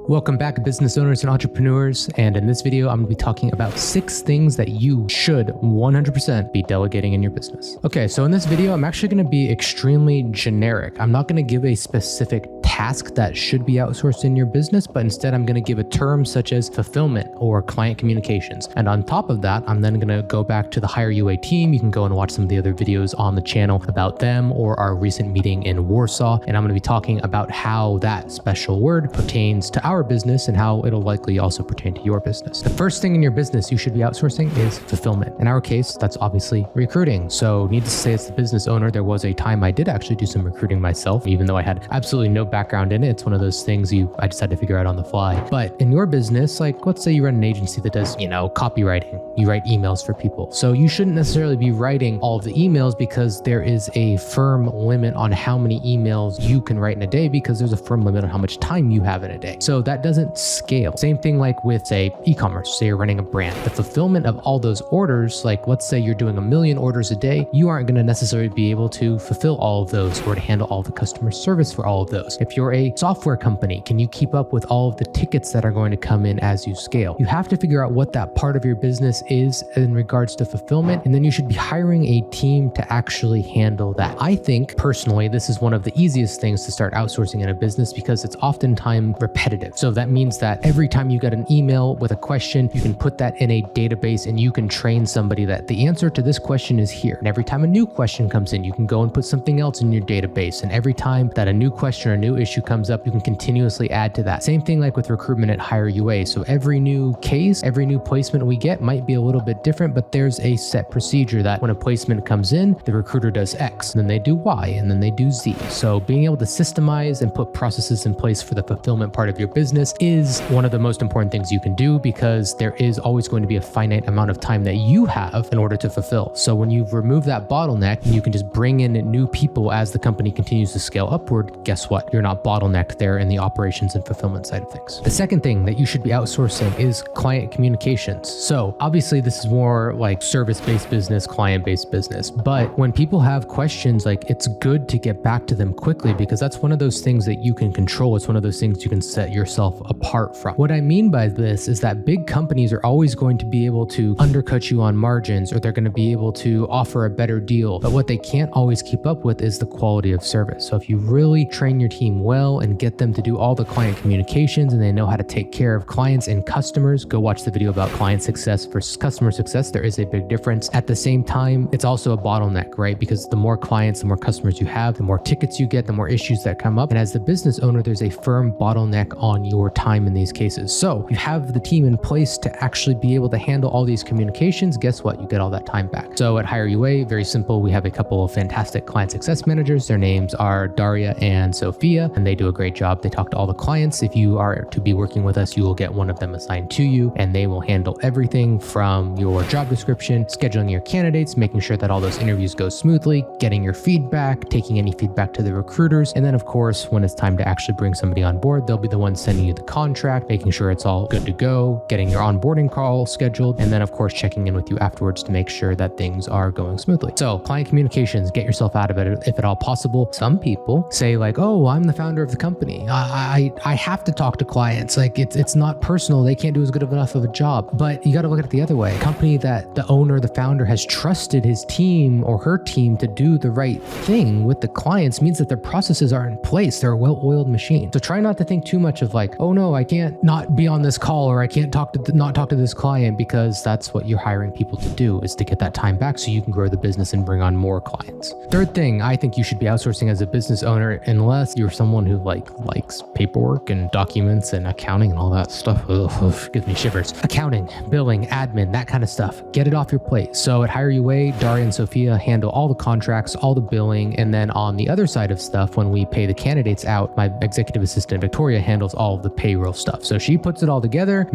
Welcome back, business owners and entrepreneurs. And in this video, I'm going to be talking about 6 things that you should 100% be delegating in your business. Okay, so in this video, I'm actually going to be extremely generic. I'm not going to give a specific task that should be outsourced in your business, but instead I'm going to give a term such as fulfillment or client communications. And on top of that, I'm then going to go back to the HireUA team. You can go and watch some of the other videos on the channel about them or our recent meeting in Warsaw. And I'm going to be talking about how that special word pertains to our business and how it'll likely also pertain to your business. The first thing in your business you should be outsourcing is fulfillment. In our case, that's obviously recruiting. So needless to say, as the business owner, there was a time I did actually do some recruiting myself, even though I had absolutely no background in it. It's one of those things I just had to figure out on the fly. But in your business, like let's say you run an agency that does, copywriting, you write emails for people. So you shouldn't necessarily be writing all of the emails because there is a firm limit on how many emails you can write in a day because there's a firm limit on how much time you have in a day. So that doesn't scale. Same thing like with, say, e-commerce. Say you're running a brand. The fulfillment of all those orders, like let's say you're doing 1 million orders a day, you aren't going to necessarily be able to fulfill all of those or to handle all the customer service for all of those. If you're a software company, can you keep up with all of the tickets that are going to come in as you scale? You have to figure out what that part of your business is in regards to fulfillment, and then you should be hiring a team to actually handle that. I think personally, this is one of the easiest things to start outsourcing in a business because it's oftentimes repetitive. So that means that every time you get an email with a question, you can put that in a database and you can train somebody that the answer to this question is here. And every time a new question comes in, you can go and put something else in your database. And every time that a new question or a new issue comes up, you can continuously add to that. Same thing like with recruitment at HireUA. So every new case, every new placement we get might be a little bit different, but there's a set procedure that when a placement comes in, the recruiter does X, and then they do Y, and then they do Z. So being able to systemize and put processes in place for the fulfillment part of your business is one of the most important things you can do because there is always going to be a finite amount of time that you have in order to fulfill. So when you've removed that bottleneck and you can just bring in new people as the company continues to scale upward, guess what? You're not bottlenecked there in the operations and fulfillment side of things. The second thing that you should be outsourcing is client communications. So obviously this is more like service-based business, client-based business. But when people have questions, like it's good to get back to them quickly because that's one of those things that you can control. It's one of those things you can set yourself apart from. What I mean by this is that big companies are always going to be able to undercut you on margins or they're going to be able to offer a better deal. But what they can't always keep up with is the quality of service. So if you really train your team well and get them to do all the client communications and they know how to take care of clients and customers, go watch the video about client success versus customer success. There is a big difference. At the same time, it's also a bottleneck, right? Because the more clients, the more customers you have, the more tickets you get, the more issues that come up. And as the business owner, there's a firm bottleneck on your time in these cases. So you have the team in place to actually be able to handle all these communications. Guess what? You get all that time back. So at HireUA, very simple. We have a couple of fantastic client success managers. Their names are Daria and Sophia, and they do a great job. They talk to all the clients. If you are to be working with us, you will get one of them assigned to you, and they will handle everything from your job description, scheduling your candidates, making sure that all those interviews go smoothly, getting your feedback, taking any feedback to the recruiters. And then of course, when it's time to actually bring somebody on board, they'll be the ones sending you the contract, making sure it's all good to go, getting your onboarding call scheduled, and then of course, checking in with you afterwards to make sure that things are going smoothly. So client communications, get yourself out of it if at all possible. Some people say like, oh, I'm the founder of the company. I have to talk to clients. Like it's not personal. They can't do as good of enough of a job. But you got to look at it the other way. A company that the owner, the founder has trusted his team or her team to do the right thing with the clients means that their processes are in place. They're a well-oiled machine. So try not to think too much of like, oh no, I can't not be on this call or I can't not talk to this client, because that's what you're hiring people to do, is to get that time back so you can grow the business and bring on more clients. Third thing I think you should be outsourcing as a business owner, unless you're someone who likes paperwork and documents and accounting and all that stuff. Ugh, gives me shivers. Accounting, billing, admin, that kind of stuff. Get it off your plate. So at HireUA, Daria and Sophia handle all the contracts, all the billing, and then on the other side of stuff, when we pay the candidates out, my executive assistant Victoria handles all of the payroll stuff. So she puts it all together,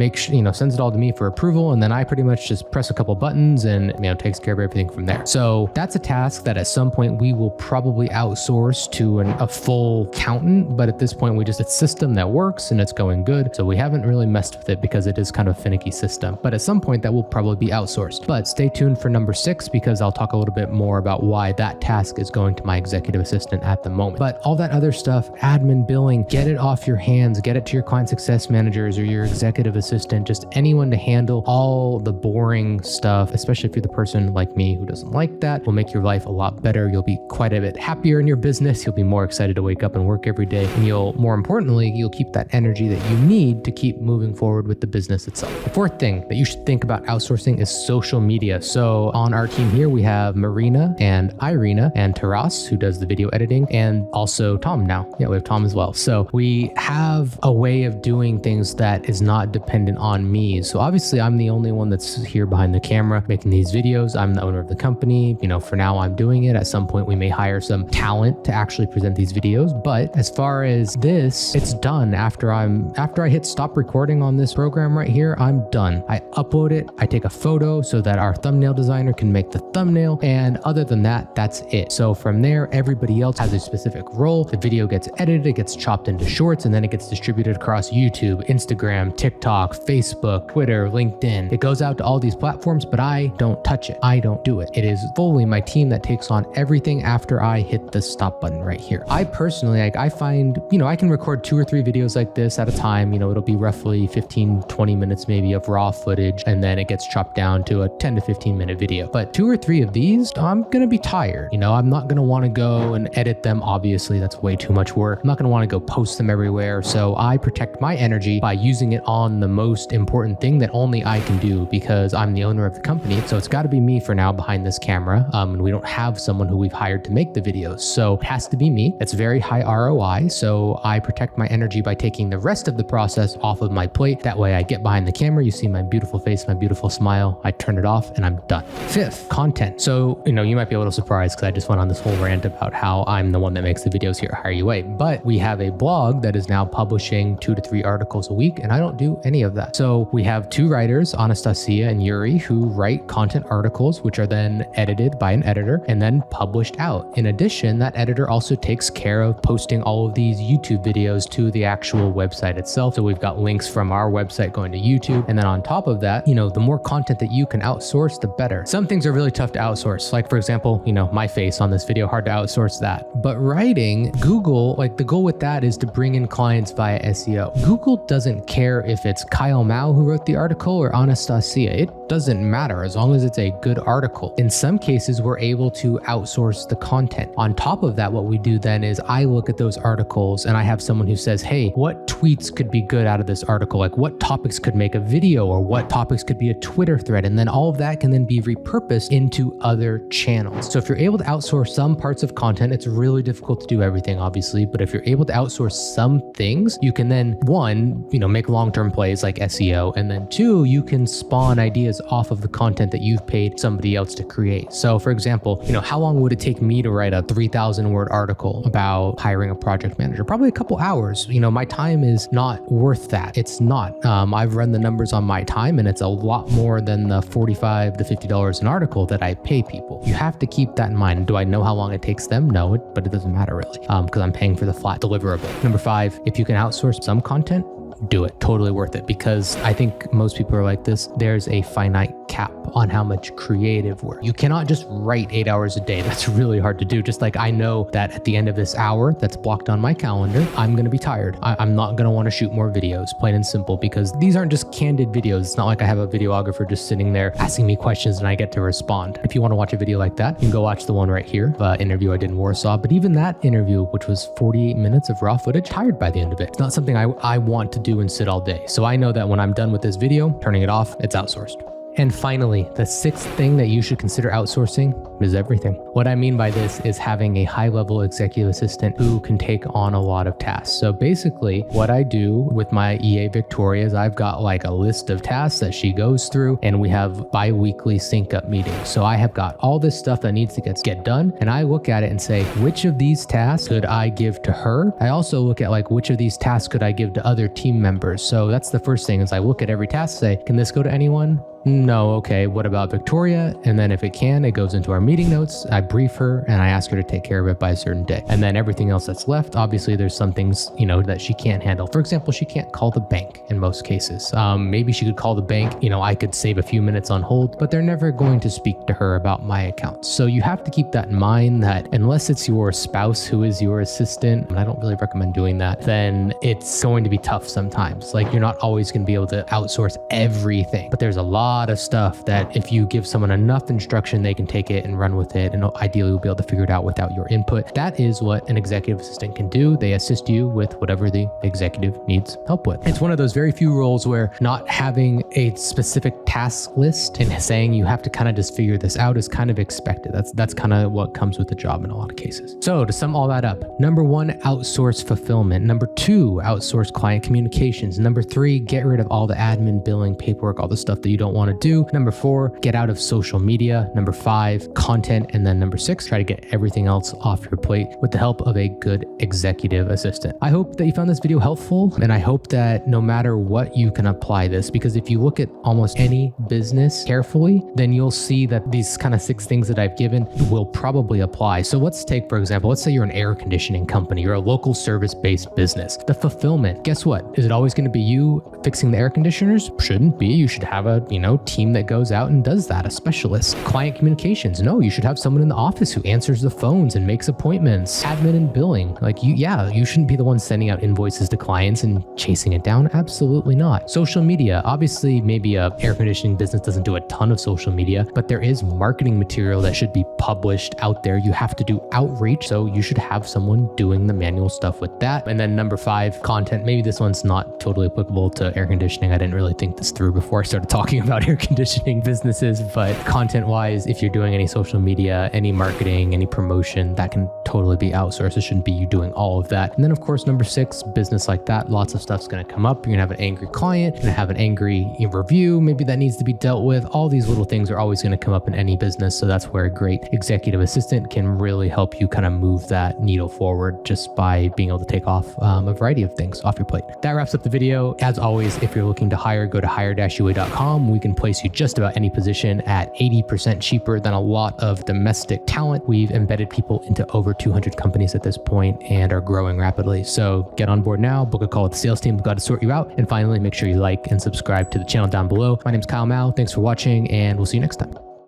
sends it all to me for approval, and then I pretty much just press a couple buttons and takes care of everything from there. So that's a task that at some point we will probably outsource to a full account accountant, but at this point it's a system that works and it's going good. So we haven't really messed with it because it is kind of a finicky system, but at some point that will probably be outsourced. But stay tuned for number 6, because I'll talk a little bit more about why that task is going to my executive assistant at the moment. But all that other stuff, admin, billing, get it off your hands, get it to your client success managers or your executive assistant, just anyone to handle all the boring stuff, especially if you're the person like me who doesn't like that. Will make your life a lot better. You'll be quite a bit happier in your business. You'll be more excited to wake up and work every day. And more importantly, you'll keep that energy that you need to keep moving forward with the business itself. The 4th thing that you should think about outsourcing is social media. So on our team here, we have Marina and Irina and Taras, who does the video editing, and also Tom now. Yeah, we have Tom as well. So we have a way of doing things that is not dependent on me. So obviously I'm the only one that's here behind the camera making these videos. I'm the owner of the company. For now I'm doing it. At some point we may hire some talent to actually present these videos. But as far as this, it's done after I hit stop recording on this program right here. I'm done. I upload it. I take a photo so that our thumbnail designer can make the thumbnail. And other than that, that's it. So from there, everybody else has a specific role. The video gets edited, it gets chopped into shorts, and then it gets distributed across YouTube, Instagram, TikTok, Facebook, Twitter, LinkedIn. It goes out to all these platforms, but I don't touch it. I don't do it. It is fully my team that takes on everything after I hit the stop button right here. I personally, I find, I can record 2 or 3 videos like this at a time. It'll be roughly 15, 20 minutes maybe of raw footage, and then it gets chopped down to a 10 to 15 minute video. But 2 or 3 of these, I'm gonna be tired. I'm not gonna wanna go and edit them. Obviously, that's way too much work. I'm not gonna wanna go post them everywhere. So I protect my energy by using it on the most important thing that only I can do, because I'm the owner of the company. So it's gotta be me for now behind this camera. And we don't have someone who we've hired to make the videos. So it has to be me. It's very high ROI. So I protect my energy by taking the rest of the process off of my plate. That way I get behind the camera, you see my beautiful face, my beautiful smile, I turn it off and I'm done. 5th, content. So, you might be a little surprised because I just went on this whole rant about how I'm the one that makes the videos here at HireUA, but we have a blog that is now publishing 2 to 3 articles a week, and I don't do any of that. So we have 2 writers, Anastasia and Yuri, who write content articles, which are then edited by an editor and then published out. In addition, that editor also takes care of posting all of these YouTube videos to the actual website itself. So we've got links from our website going to YouTube. And then on top of that, the more content that you can outsource, the better. Some things are really tough to outsource. Like for example, my face on this video, hard to outsource that. But writing, Google, the goal with that is to bring in clients via SEO. Google doesn't care if it's Kyle Mao who wrote the article or Anastasia. It doesn't matter as long as it's a good article. In some cases, we're able to outsource the content. On top of that, what we do then is I look at those articles and I have someone who says, hey, what tweets could be good out of this article? What topics could make a video, or what topics could be a Twitter thread? And then all of that can then be repurposed into other channels. So if you're able to outsource some parts of content, it's really difficult to do everything, obviously, but if you're able to outsource some things, you can then 1, make long-term plays like SEO, and then 2, you can spawn ideas off of the content that you've paid somebody else to create. So for example, how long would it take me to write a 3,000 word article about hiring a project manager? Probably a couple hours. My time is not worth that. It's not. I've run the numbers on my time, and it's a lot more than the $45 to $50 an article that I pay people. You have to keep that in mind. Do I know how long it takes them? No, but it doesn't matter really, because I'm paying for the flat deliverable. Number 5, if you can outsource some content, do it. Totally worth it, because I think most people are like this. There's a finite cap on how much creative work. You cannot just write 8 hours a day. That's really hard to do. Just like I know that at the end of this hour that's blocked on my calendar, I'm going to be tired. I'm not going to want to shoot more videos, plain and simple, because these aren't just candid videos. It's not like I have a videographer just sitting there asking me questions and I get to respond. If you want to watch a video like that, you can go watch the one right here, interview I did in Warsaw. But even that interview, which was 48 minutes of raw footage, tired by the end of it. It's not something I want to do and sit all day. So I know that when I'm done with this video, turning it off, it's outsourced. And finally, the 6th thing that you should consider outsourcing is everything. What I mean by this is having a high-level executive assistant who can take on a lot of tasks. So basically, what I do with my EA Victoria is I've got a list of tasks that she goes through, and we have bi-weekly sync-up meetings. So I have got all this stuff that needs to get done, and I look at it and say, which of these tasks could I give to her? I also look at which of these tasks could I give to other team members? So that's the first thing, is I look at every task, say, can this go to anyone? No, okay, what about Victoria? And then if it can, it goes into our meeting notes. I brief her and I ask her to take care of it by a certain day. And then everything else that's left, obviously there's some things, that she can't handle. For example, she can't call the bank in most cases. Maybe she could call the bank, I could save a few minutes on hold, but they're never going to speak to her about my accounts. So you have to keep that in mind, that unless it's your spouse who is your assistant, and I don't really recommend doing that, then it's going to be tough sometimes. Like, you're not always going to be able to outsource everything, but there's a lot of stuff that if you give someone enough instruction, they can take it and run with it, and ideally will be able to figure it out without your input. That is what an executive assistant can do. They assist you with whatever the executive needs help with. It's one of those very few roles where not having a specific task list and saying you have to kind of just figure this out is kind of expected. That's kind of what comes with the job in a lot of cases. So to sum all that up, number 1, outsource fulfillment. Number 2, outsource client communications. Number 3, get rid of all the admin, billing, paperwork, all the stuff that you don't want to do. Number 4, get out of social media. Number 5, content. And then number 6, try to get everything else off your plate with the help of a good executive assistant. I hope that you found this video helpful, and I hope that no matter what, you can apply this, because if you look at almost any business carefully, then you'll see that these kind of 6 things that I've given will probably apply. So let's take, for example, let's say you're an air conditioning company, you're a local service-based business. The fulfillment, guess what? Is it always going to be you fixing the air conditioners? Shouldn't be. You should have a, team that goes out and does that, a specialist. Client communications, no, you should have someone in the office who answers the phones and makes appointments. Admin and billing, you shouldn't be the one sending out invoices to clients and chasing it down. Absolutely not. Social media, obviously maybe a air conditioning business doesn't do a ton of social media, but there is marketing material that should be published out there. You have to do outreach, so you should have someone doing the manual stuff with that. And then number 5, content. Maybe this one's not totally applicable to air conditioning. I didn't really think this through before I started talking about air conditioning businesses, but content wise, if you're doing any social media, any marketing, any promotion, that can totally be outsourced. It shouldn't be you doing all of that. And then of course, number 6, business like that, lots of stuff's going to come up. You're going to have an angry client, you're going to have an angry review, maybe that needs to be dealt with. All these little things are always going to come up in any business. So that's where a great executive assistant can really help you kind of move that needle forward just by being able to take off a variety of things off your plate. That wraps up the video. As always, if you're looking to hire, go to hire-ua.com. We can place you just about any position at 80% cheaper than a lot of domestic talent. We've embedded people into over 200 companies at this point and are growing rapidly. So get on board now, book a call with the sales team. We've got to sort you out. And finally, make sure you like and subscribe to the channel down below. My name's Kyle Mao. Thanks for watching, and we'll see you next time.